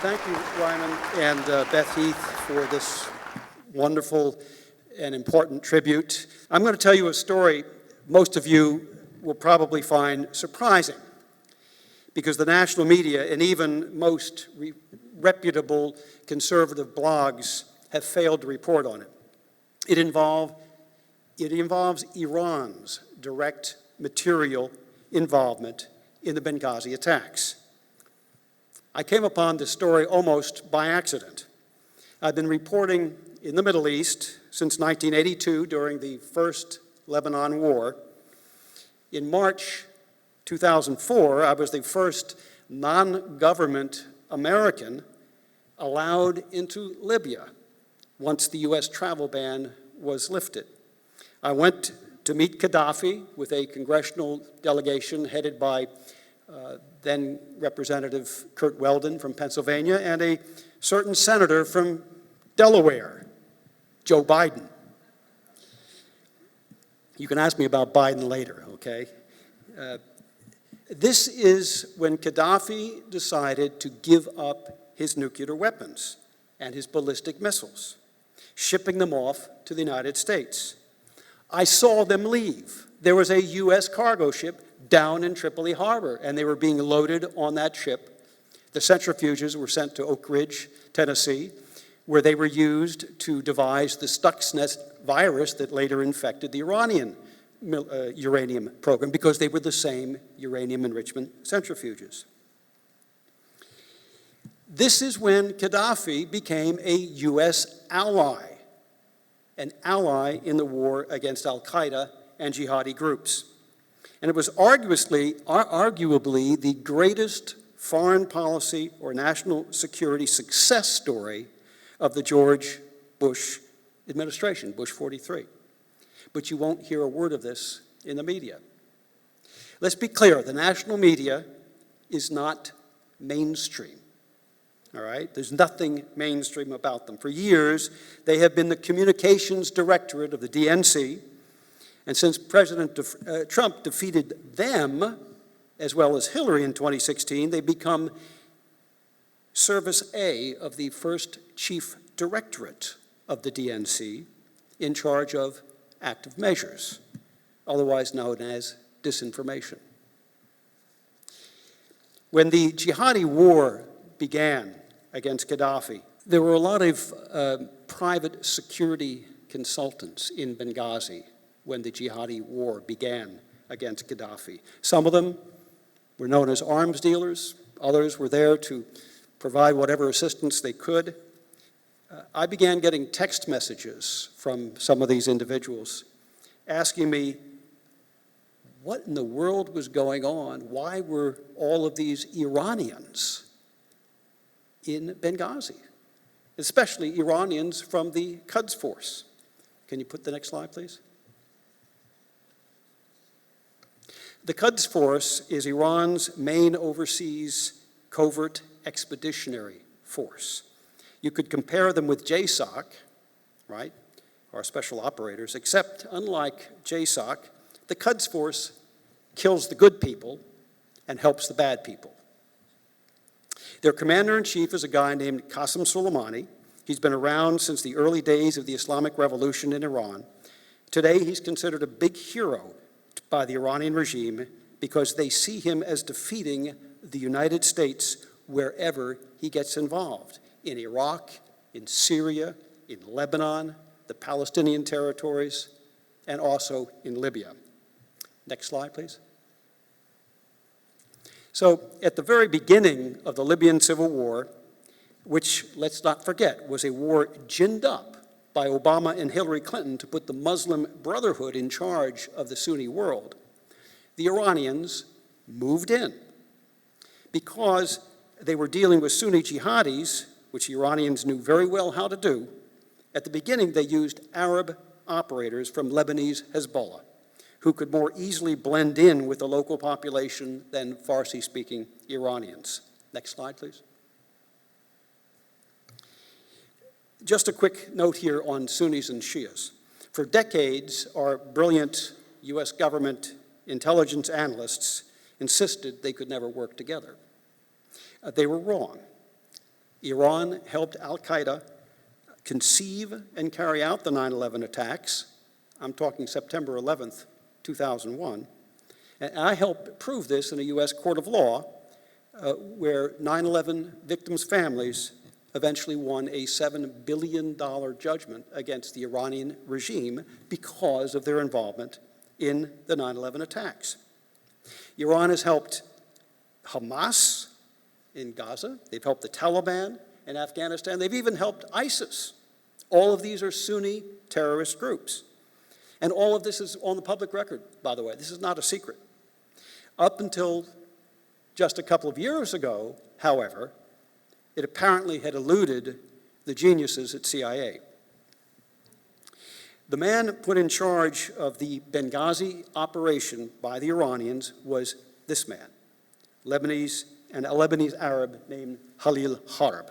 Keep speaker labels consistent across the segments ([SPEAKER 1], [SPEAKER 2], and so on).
[SPEAKER 1] Thank you, Ryman and Beth Heath, for this wonderful and important tribute. I'm going to tell you a story most of you will probably find surprising, because the national media and even most reputable conservative blogs have failed to report on it. It involves Iran's direct material involvement in the Benghazi attacks. I came upon this story almost by accident. I've been reporting in the Middle East since 1982 during the first Lebanon War. In March 2004, I was the first non-government American allowed into Libya once the U.S. travel ban was lifted. I went to meet Gaddafi with a congressional delegation headed by then Representative Kurt Weldon from Pennsylvania and a certain senator from Delaware, Joe Biden. You can ask me about Biden later, okay? This is when Gaddafi decided to give up his nuclear weapons and his ballistic missiles, shipping them off to the United States. I saw them leave. There was a U.S. cargo ship down in Tripoli Harbor, and they were being loaded on that ship. The centrifuges were sent to Oak Ridge, Tennessee, where they were used to devise the Stuxnet virus that later infected the Iranian uranium program, because they were the same uranium enrichment centrifuges. This is when Gaddafi became a U.S. ally, an ally in the war against al-Qaeda and jihadi groups. And it was arguably the greatest foreign policy or national security success story of the George Bush administration, Bush 43. But you won't hear a word of this in the media. Let's be clear, the national media is not mainstream, all right? There's nothing mainstream about them. For years, they have been the communications directorate of the DNC, and since President Trump defeated them, as well as Hillary in 2016, they become Service A of the first chief directorate of the DNC, in charge of active measures, otherwise known as disinformation. When the jihadi war began against Gaddafi, there were a lot of private security consultants in Benghazi when the jihadi war began against Gaddafi. Some of them were known as arms dealers. Others were there to provide whatever assistance they could. I began getting text messages from some of these individuals asking me what in the world was going on. Why were all of these Iranians in Benghazi, especially Iranians from the Quds Force? Can you put the next slide, please? The Quds Force is Iran's main overseas covert expeditionary force. You could compare them with JSOC, right, our special operators, except unlike JSOC, the Quds Force kills the good people and helps the bad people. Their commander-in-chief is a guy named Qasem Soleimani. He's been around since the early days of the Islamic Revolution in Iran. Today, he's considered a big hero by the Iranian regime because they see him as defeating the United States wherever he gets involved, in Iraq, in Syria, in Lebanon, the Palestinian territories, and also in Libya. Next slide, please. So at the very beginning of the Libyan civil war, which, let's not forget, was a war ginned up by Obama and Hillary Clinton to put the Muslim Brotherhood in charge of the Sunni world, the Iranians moved in. Because they were dealing with Sunni jihadis, which the Iranians knew very well how to do, at the beginning they used Arab operators from Lebanese Hezbollah, who could more easily blend in with the local population than Farsi-speaking Iranians. Next slide, please. Just a quick note here on Sunnis and Shias. For decades, our brilliant U.S. government intelligence analysts insisted they could never work together. They were wrong. Iran helped al-Qaeda conceive and carry out the 9/11 attacks. I'm talking September 11th, 2001. And I helped prove this in a U.S. court of law where 9/11 victims' families eventually won a $7 billion judgment against the Iranian regime because of their involvement in the 9/11 attacks. Iran has helped Hamas in Gaza. They've helped the Taliban in Afghanistan. They've even helped ISIS. All of these are Sunni terrorist groups. And all of this is on the public record, by the way. This is not a secret. Up until just a couple of years ago, however, it apparently had eluded the geniuses at CIA. The man put in charge of the Benghazi operation by the Iranians was this man, a Lebanese Arab named Khalil Harb.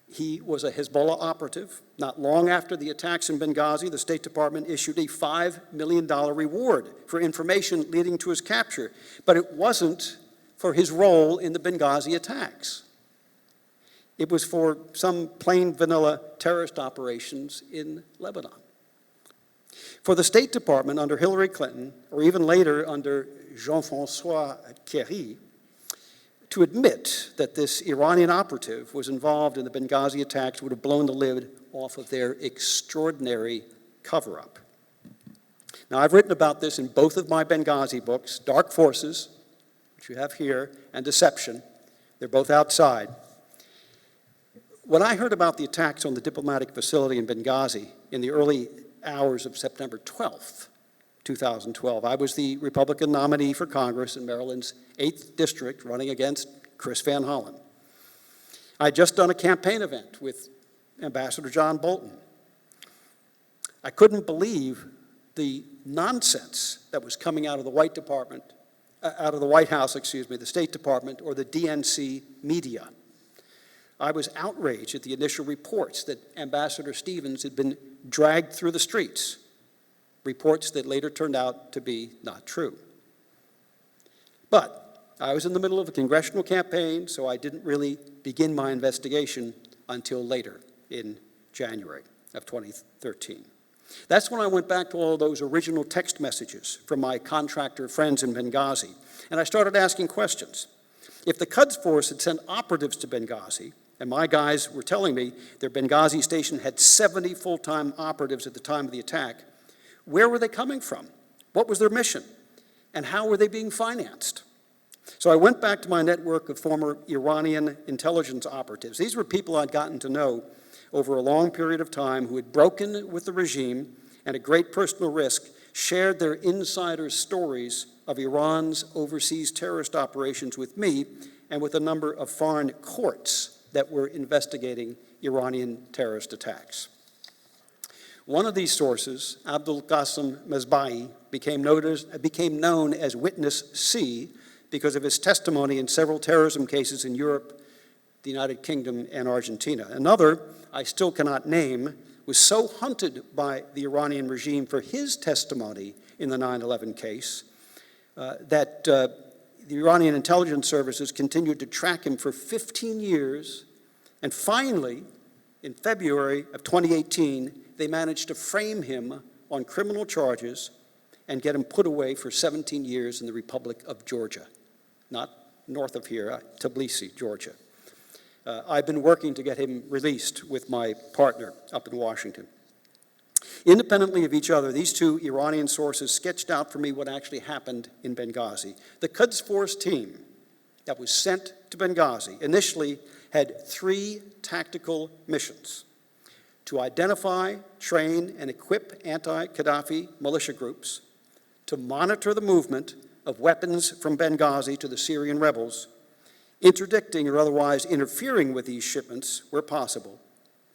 [SPEAKER 1] He was a Hezbollah operative. Not long after the attacks in Benghazi, the State Department issued a $5 million reward for information leading to his capture, but it wasn't for his role in the Benghazi attacks. It was for some plain vanilla terrorist operations in Lebanon. For the State Department under Hillary Clinton, or even later under Jean-François Kerry, to admit that this Iranian operative was involved in the Benghazi attacks would have blown the lid off of their extraordinary cover-up. Now, I've written about this in both of my Benghazi books, Dark Forces, which you have here, and Deception. They're both outside. When I heard about the attacks on the diplomatic facility in Benghazi in the early hours of September 12th, 2012, I was the Republican nominee for Congress in Maryland's 8th District, running against Chris Van Hollen. I had just done a campaign event with Ambassador John Bolton. I couldn't believe the nonsense that was coming out of the White House, the State Department, or the DNC media. I was outraged at the initial reports that Ambassador Stevens had been dragged through the streets, reports that later turned out to be not true. But I was in the middle of a congressional campaign, so I didn't really begin my investigation until later in January of 2013. That's when I went back to all those original text messages from my contractor friends in Benghazi, and I started asking questions. If the Quds Force had sent operatives to Benghazi, and my guys were telling me their Benghazi station had 70 full-time operatives at the time of the attack, where were they coming from? What was their mission? And how were they being financed? So I went back to my network of former Iranian intelligence operatives. These were people I'd gotten to know over a long period of time who had broken with the regime and at great personal risk shared their insider stories of Iran's overseas terrorist operations with me and with a number of foreign courts that were investigating Iranian terrorist attacks. One of these sources, Abdul Qasim Mesbahi, became known as Witness C because of his testimony in several terrorism cases in Europe, the United Kingdom, and Argentina. Another, I still cannot name, was so hunted by the Iranian regime for his testimony in the 9/11 case that the Iranian intelligence services continued to track him for 15 years, and finally, in February of 2018, they managed to frame him on criminal charges and get him put away for 17 years in the Republic of Georgia, not north of here, Tbilisi, Georgia. I've been working to get him released with my partner up in Washington. Independently of each other, these two Iranian sources sketched out for me what actually happened in Benghazi. The Quds Force team that was sent to Benghazi initially had 3 tactical missions: to identify, train, and equip anti-Gaddafi militia groups, to monitor the movement of weapons from Benghazi to the Syrian rebels, interdicting or otherwise interfering with these shipments where possible.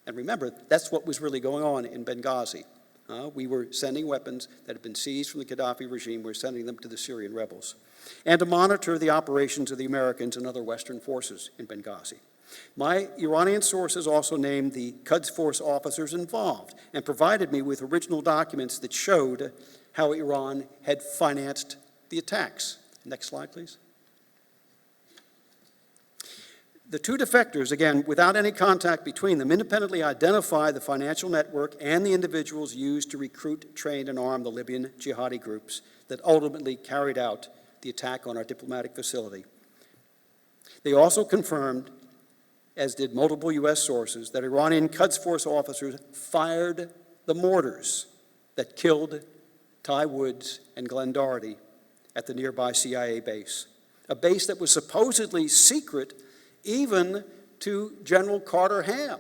[SPEAKER 1] And remember, that's what was really going on in Benghazi. We were sending weapons that had been seized from the Gaddafi regime, we were sending them to the Syrian rebels. And to monitor the operations of the Americans and other Western forces in Benghazi. My Iranian sources also named the Quds Force officers involved and provided me with original documents that showed how Iran had financed the attacks. Next slide, please. The two defectors, again, without any contact between them, independently identified the financial network and the individuals used to recruit, train, and arm the Libyan jihadi groups that ultimately carried out the attack on our diplomatic facility. They also confirmed, as did multiple U.S. sources, that Iranian Quds Force officers fired the mortars that killed Ty Woods and Glenn Doherty at the nearby CIA base, a base that was supposedly secret even to General Carter Ham,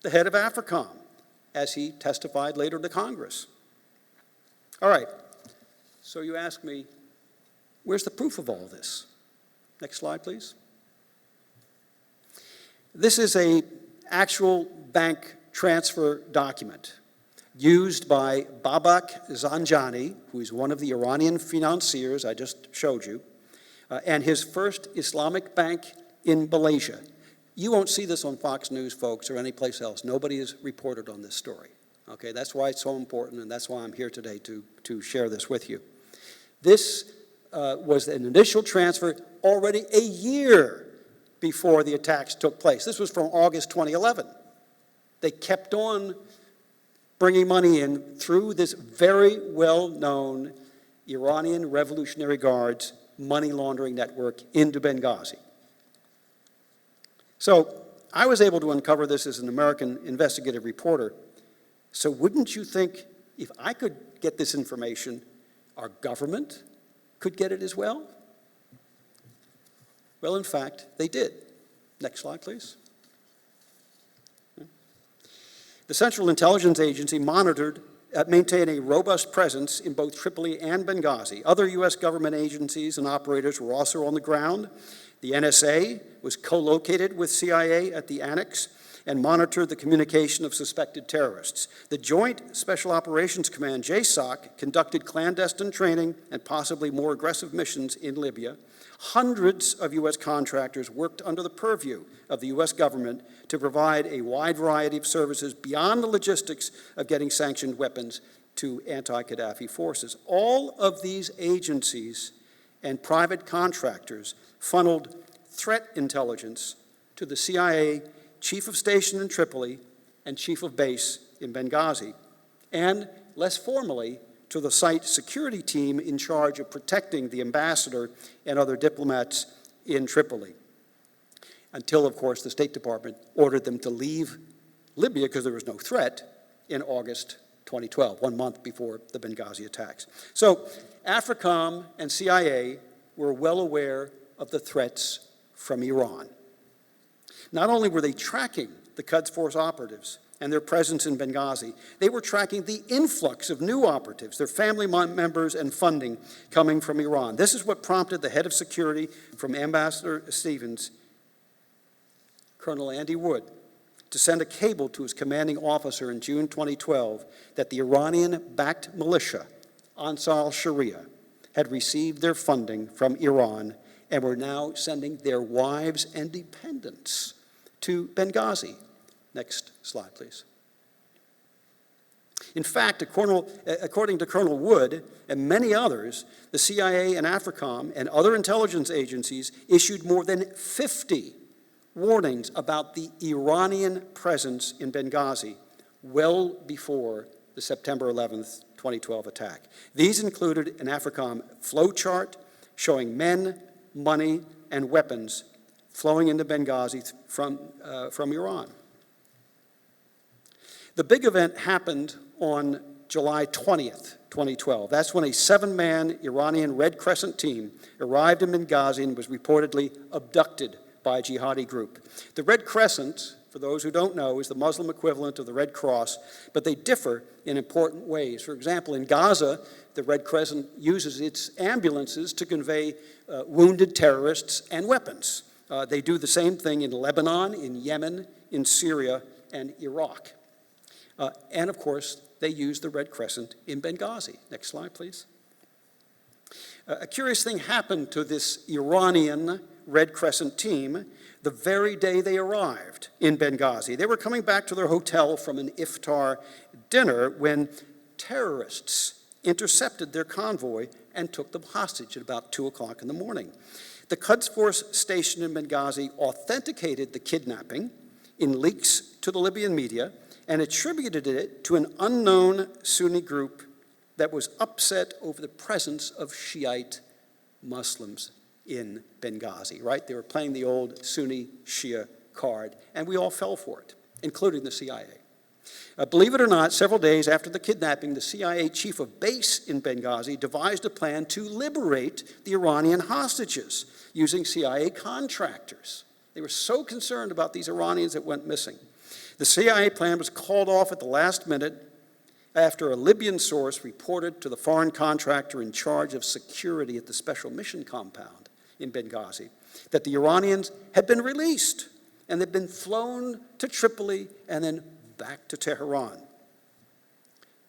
[SPEAKER 1] the head of AFRICOM, as he testified later to Congress. All right, so you ask me, where's the proof of all this? Next slide, please. This is an actual bank transfer document used by Babak Zanjani, who is one of the Iranian financiers I just showed you, and his first Islamic bank in Malaysia. You won't see this on Fox News, folks, or anyplace else. Nobody has reported on this story. Okay, that's why it's so important, and that's why I'm here today to share this with you. This was an initial transfer already a year before the attacks took place. This was from August 2011. They kept on bringing money in through this very well-known Iranian Revolutionary Guards money laundering network into Benghazi. So I was able to uncover this as an American investigative reporter. So wouldn't you think if I could get this information, our government could get it as well? Well, in fact, they did. Next slide, please. The Central Intelligence Agency maintained a robust presence in both Tripoli and Benghazi. Other U.S. government agencies and operators were also on the ground. The NSA was co-located with CIA at the Annex and monitored the communication of suspected terrorists. The Joint Special Operations Command, JSOC, conducted clandestine training and possibly more aggressive missions in Libya. Hundreds of U.S. contractors worked under the purview of the U.S. government to provide a wide variety of services beyond the logistics of getting sanctioned weapons to anti-Gaddafi forces. All of these agencies and private contractors funneled threat intelligence to the CIA Chief of Station in Tripoli and Chief of Base in Benghazi, and less formally, to the site security team in charge of protecting the ambassador and other diplomats in Tripoli, until, of course, the State Department ordered them to leave Libya because there was no threat in August 2012, 1 month before the Benghazi attacks. So AFRICOM and CIA were well aware of the threats from Iran. Not only were they tracking the Quds Force operatives and their presence in Benghazi, they were tracking the influx of new operatives, their family members, and funding coming from Iran. This is what prompted the head of security from Ambassador Stevens, Colonel Andy Wood, to send a cable to his commanding officer in June 2012 that the Iranian-backed militia, Ansar al-Sharia, had received their funding from Iran and were now sending their wives and dependents to Benghazi. Next slide, please. In fact, according to Colonel Wood and many others, the CIA and AFRICOM and other intelligence agencies issued more than 50 warnings about the Iranian presence in Benghazi well before the September 11th, 2012 attack. These included an AFRICOM flowchart showing men, money, and weapons flowing into Benghazi from Iran. The big event happened on July 20th, 2012. That's when a 7-man Iranian Red Crescent team arrived in Benghazi and was reportedly abducted by a jihadi group. The Red Crescent, for those who don't know, is the Muslim equivalent of the Red Cross, but they differ in important ways. For example, in Gaza, the Red Crescent uses its ambulances to convey wounded terrorists and weapons. They do the same thing in Lebanon, in Yemen, in Syria, and Iraq. And of course, they use the Red Crescent in Benghazi. Next slide, please. A curious thing happened to this Iranian Red Crescent team the very day they arrived in Benghazi. They were coming back to their hotel from an iftar dinner when terrorists intercepted their convoy and took them hostage at about 2 o'clock in the morning. The Quds Force stationed in Benghazi authenticated the kidnapping in leaks to the Libyan media and attributed it to an unknown Sunni group that was upset over the presence of Shiite Muslims in Benghazi, right? They were playing the old Sunni-Shia card, and we all fell for it, including the CIA. Believe it or not, several days after the kidnapping, the CIA chief of base in Benghazi devised a plan to liberate the Iranian hostages using CIA contractors. They were so concerned about these Iranians that went missing. The CIA plan was called off at the last minute after a Libyan source reported to the foreign contractor in charge of security at the Special Mission Compound in Benghazi that the Iranians had been released and they'd been flown to Tripoli and then back to Tehran.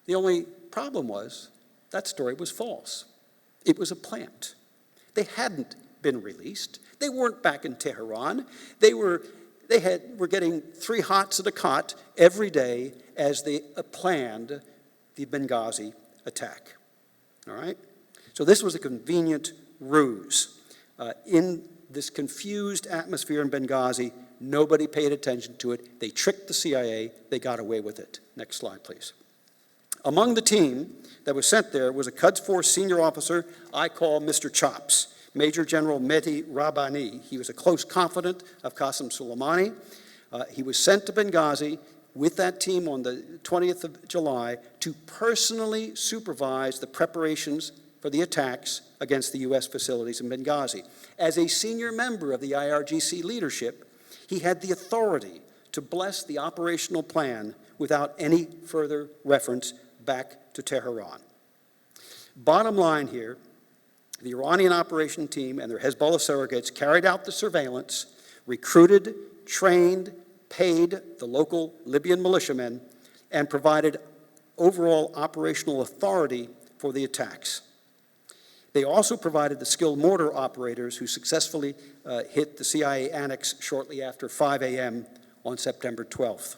[SPEAKER 1] The only problem was that story was false. It was a plant. They hadn't been released. They weren't back in Tehran. They were getting 3 hots at a cot every day as they planned the Benghazi attack. All right? So this was a convenient ruse. In this confused atmosphere in Benghazi, nobody paid attention to it. They tricked the CIA. They got away with it. Next slide, please. Among the team that was sent there was a Quds Force senior officer I call Mr. Chops, Major General Mehdi Rabbani. He was a close confidant of Qasem Soleimani. He was sent to Benghazi with that team on the 20th of July to personally supervise the preparations for the attacks against the U.S. facilities in Benghazi. As a senior member of the IRGC leadership, he had the authority to bless the operational plan without any further reference back to Tehran. Bottom line here, the Iranian operation team and their Hezbollah surrogates carried out the surveillance, recruited, trained, paid the local Libyan militiamen, and provided overall operational authority for the attacks. They also provided the skilled mortar operators who successfully hit the CIA annex shortly after 5 a.m. on September 12th.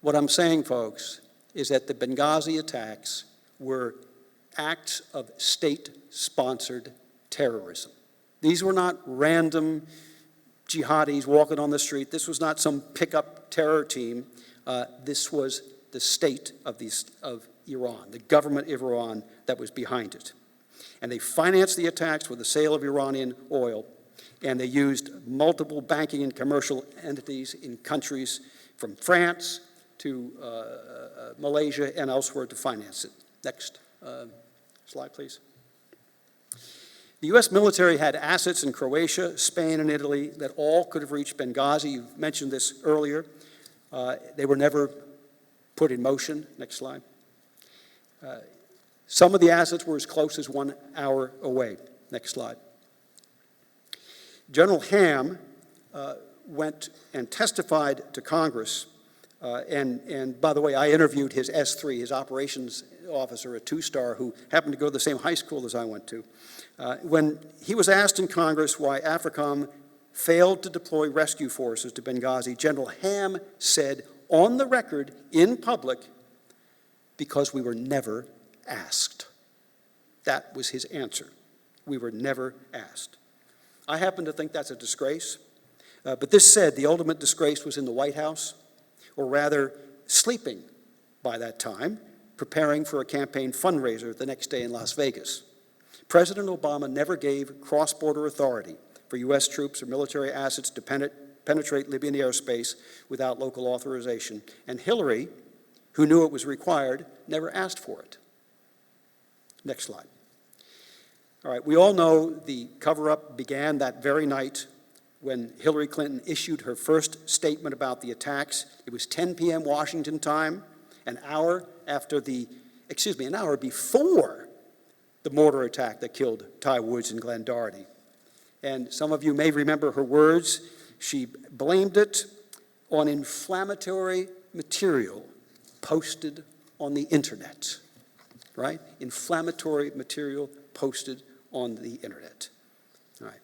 [SPEAKER 1] What I'm saying, folks, is that the Benghazi attacks were acts of state-sponsored terrorism. These were not random jihadis walking on the street. This was not some pickup terror team. This was the state of Iran, the government of Iran that was behind it. And they financed the attacks with the sale of Iranian oil, and they used multiple banking and commercial entities in countries from France to Malaysia and elsewhere to finance it. Next slide, please. The U.S. military had assets in Croatia, Spain, and Italy that all could have reached Benghazi. You mentioned this earlier. They were never put in motion. Next slide. Some of the assets were as close as 1 hour away. Next slide. General Ham went and testified to Congress. And by the way, I interviewed his S3, his operations officer, a 2-star who happened to go to the same high school as I went to. When he was asked in Congress why AFRICOM failed to deploy rescue forces to Benghazi, General Ham said on the record in public, because we were never asked. That was his answer. We were never asked. I happen to think that's a disgrace. But this said, the ultimate disgrace was in the White House, or rather sleeping by that time, preparing for a campaign fundraiser the next day in Las Vegas. President Obama never gave cross-border authority for U.S. troops or military assets to penetrate Libyan airspace without local authorization. And Hillary, who knew it was required, never asked for it. Next slide. All right, we all know the cover-up began that very night when Hillary Clinton issued her first statement about the attacks. It was 10 p.m. Washington time, an hour before the mortar attack that killed Ty Woods and Glenn Doherty. And some of you may remember her words. She blamed it on inflammatory material posted on the internet, right? Inflammatory material posted on the internet. All right.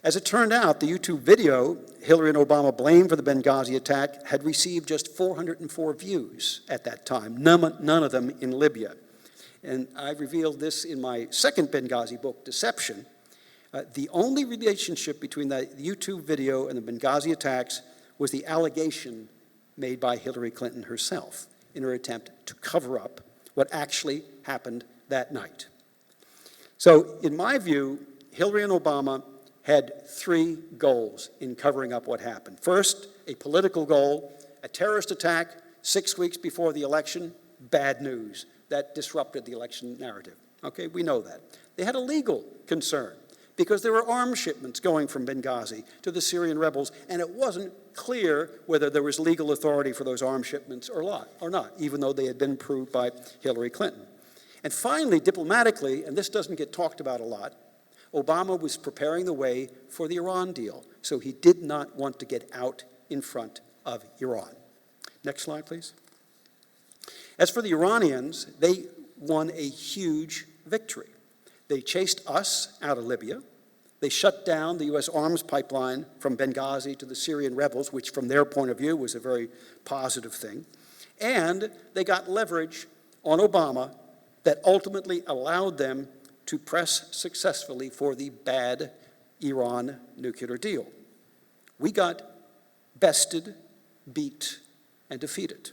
[SPEAKER 1] As it turned out, the YouTube video Hillary and Obama blamed for the Benghazi attack had received just 404 views at that time, none of them in Libya. and I revealed this in my second Benghazi book, Deception, the only relationship between the YouTube video and the Benghazi attacks was the allegation made by Hillary Clinton herself in her attempt to cover up what actually happened that night. So, in my view, Hillary and Obama had three goals in covering up what happened. First, a political goal, a terrorist attack 6 weeks before the election, bad news. That disrupted the election narrative. Okay, we know that. They had a legal concern because there were arms shipments going from Benghazi to the Syrian rebels, and it wasn't clear whether there was legal authority for those arms shipments or not, even though they had been approved by Hillary Clinton. And finally, diplomatically, and this doesn't get talked about a lot, Obama was preparing the way for the Iran deal, so he did not want to get out in front of Iran. Next slide, please. As for the Iranians, they won a huge victory. They chased us out of Libya. They shut down the U.S. arms pipeline from Benghazi to the Syrian rebels, which from their point of view was a very positive thing. And they got leverage on Obama that ultimately allowed them to press successfully for the bad Iran nuclear deal. We got bested, beat, and defeated.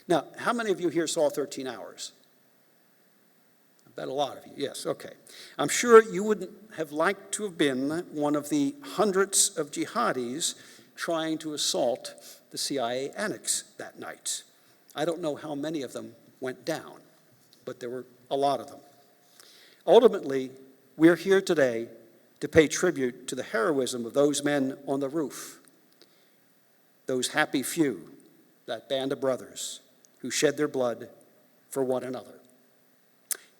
[SPEAKER 1] Now, how many of you here saw 13 Hours? I bet a lot of you. Yes, okay. I'm sure you wouldn't have liked to have been one of the hundreds of jihadis trying to assault the CIA annex that night. I don't know how many of them went down, but there were a lot of them. Ultimately, we're here today to pay tribute to the heroism of those men on the roof, those happy few, that band of brothers who shed their blood for one another.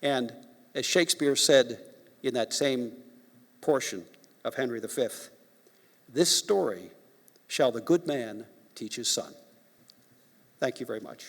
[SPEAKER 1] And as Shakespeare said in that same portion of Henry V, this story shall the good man teach his son. Thank you very much.